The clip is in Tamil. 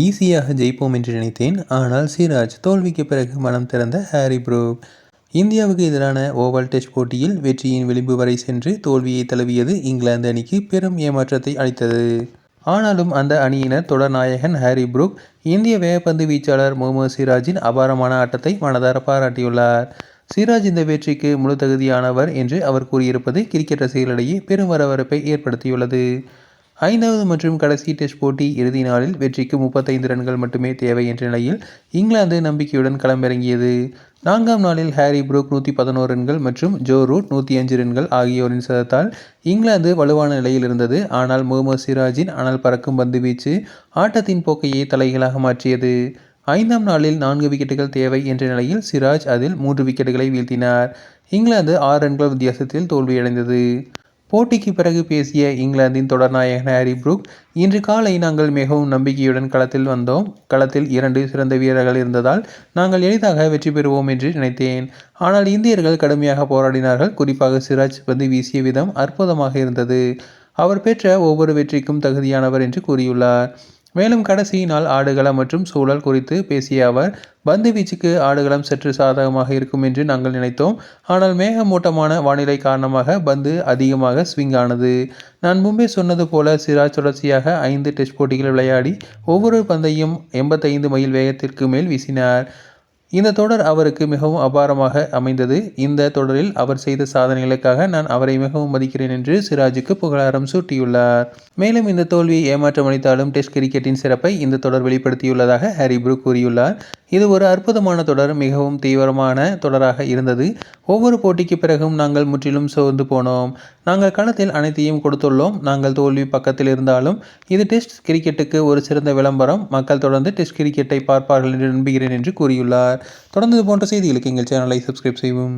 ஈஸியாக ஜெயிப்போம் என்று நினைத்தேன். ஆனால் சிராஜ். தோல்விக்கு பிறகு மனம் திறந்த ஹாரி புரூக். இந்தியாவுக்கு எதிரான ஓவல் டெஸ்ட் போட்டியில் வெற்றியின் விளிம்பு வரை சென்று தோல்வியை தழுவியது இங்கிலாந்து அணிக்கு பெரும் ஏமாற்றத்தை அளித்தது. ஆனாலும் அந்த அணியினர் தொடர் நாயகன் ஹாரி புரூக் இந்திய வேகப்பந்து வீச்சாளர் முகமது சிராஜின் அபாரமான ஆட்டத்தை மனதார பாராட்டியுள்ளார். சிராஜ் இந்த வெற்றிக்கு முழு தகுதியானவர் என்று அவர் கூறியிருப்பது கிரிக்கெட் ரசிகர்களிடையே பெரும் வரவேற்பை ஏற்படுத்தியுள்ளது. 5வது மற்றும் கடைசி டெஸ்ட் போட்டி இறுதி நாளில் வெற்றிக்கு 35 ரன்கள் மட்டுமே தேவை என்ற நிலையில் இங்கிலாந்து நம்பிக்கையுடன் களமிறங்கியது. 4ஆம் நாளில் ஹாரி புரூக் 111 ரன்கள் மற்றும் ஜோ ரூட் 105 ரன்கள் ஆகியோரின் சதத்தால் இங்கிலாந்து வலுவான நிலையில் இருந்தது. ஆனால் முகமது சிராஜின் அனல் பறக்கும் பந்து வீச்சு ஆட்டத்தின் போக்கையே தலைகீழாக மாற்றியது. 5ஆம் நாளில் 4 விக்கெட்டுகள் தேவை என்ற நிலையில் சிராஜ் அதில் 3 விக்கெட்டுகளை வீழ்த்தினார். இங்கிலாந்து 6 ரன்கள் வித்தியாசத்தில் தோல்வியடைந்தது. போட்டிக்கு பிறகு பேசிய இங்கிலாந்தின் தொடர் நாயகன் ஹாரி புரூக், இன்று காலை நாங்கள் மிகவும் நம்பிக்கையுடன் களத்தில் வந்தோம். களத்தில் 2 சிறந்த வீரர்கள் இருந்ததால் நாங்கள் எளிதாக வெற்றி பெறுவோம் என்று நினைத்தேன். ஆனால் இந்தியர்கள் கடுமையாக போராடினார்கள். குறிப்பாக சிராஜ் பந்து வீசிய விதம் அற்புதமாக இருந்தது. அவர் பெற்ற ஒவ்வொரு வெற்றிக்கும் தகுதியானவர் என்று கூறியுள்ளார். மேலும் கடைசி நாள் ஆடுகளம் மற்றும் சூழல் குறித்து பேசிய அவர், பந்து வீச்சுக்கு ஆடுகளம் சற்று சாதகமாக இருக்கும் என்று நாங்கள் நினைத்தோம். ஆனால் மேகமூட்டமான வானிலை காரணமாக பந்து அதிகமாக ஸ்விங் ஆனது. நான் முன்பே சொன்னது போல சிராஜ் தொடர்ச்சியாக 5 டெஸ்ட் போட்டிகள் விளையாடி ஒவ்வொரு பந்தையும் 85 மைல் வேகத்திற்கு மேல் வீசினார். இந்த தொடர் அவருக்கு மிகவும் அபாரமாக அமைந்தது. இந்த தொடரில் அவர் செய்த சாதனைகளுக்காக நான் அவரை மிகவும் மதிக்கிறேன் என்று சிராஜுக்கு புகழாரம் சூட்டியுள்ளார். மேலும் இந்த தோல்வியை ஏமாற்றம் அளித்தாலும் டெஸ்ட் கிரிக்கெட்டின் சிறப்பை இந்த தொடர் வெளிப்படுத்தியுள்ளதாக ஹாரி புரூக் கூறியுள்ளார். இது ஒரு அற்புதமான தொடர். மிகவும் தீவிரமான தொடராக இருந்தது. ஒவ்வொரு போட்டிக்கு பிறகும் நாங்கள் முற்றிலும் சோர்ந்து போனோம். நாங்கள் களத்தில் அனைத்தையும் கொடுத்துள்ளோம். நாங்கள் தோல்வி பக்கத்தில் இருந்தாலும் இது டெஸ்ட் கிரிக்கெட்டுக்கு ஒரு சிறந்த விளம்பரம். மக்கள் தொடர்ந்து டெஸ்ட் கிரிக்கெட்டை பார்ப்பார்கள் என்று நம்புகிறேன் என்று கூறியுள்ளார். தொடர்ந்து இது போன்ற செய்திகளுக்கு எங்கள் சேனலை சப்ஸ்கிரைப் செய்வோம்.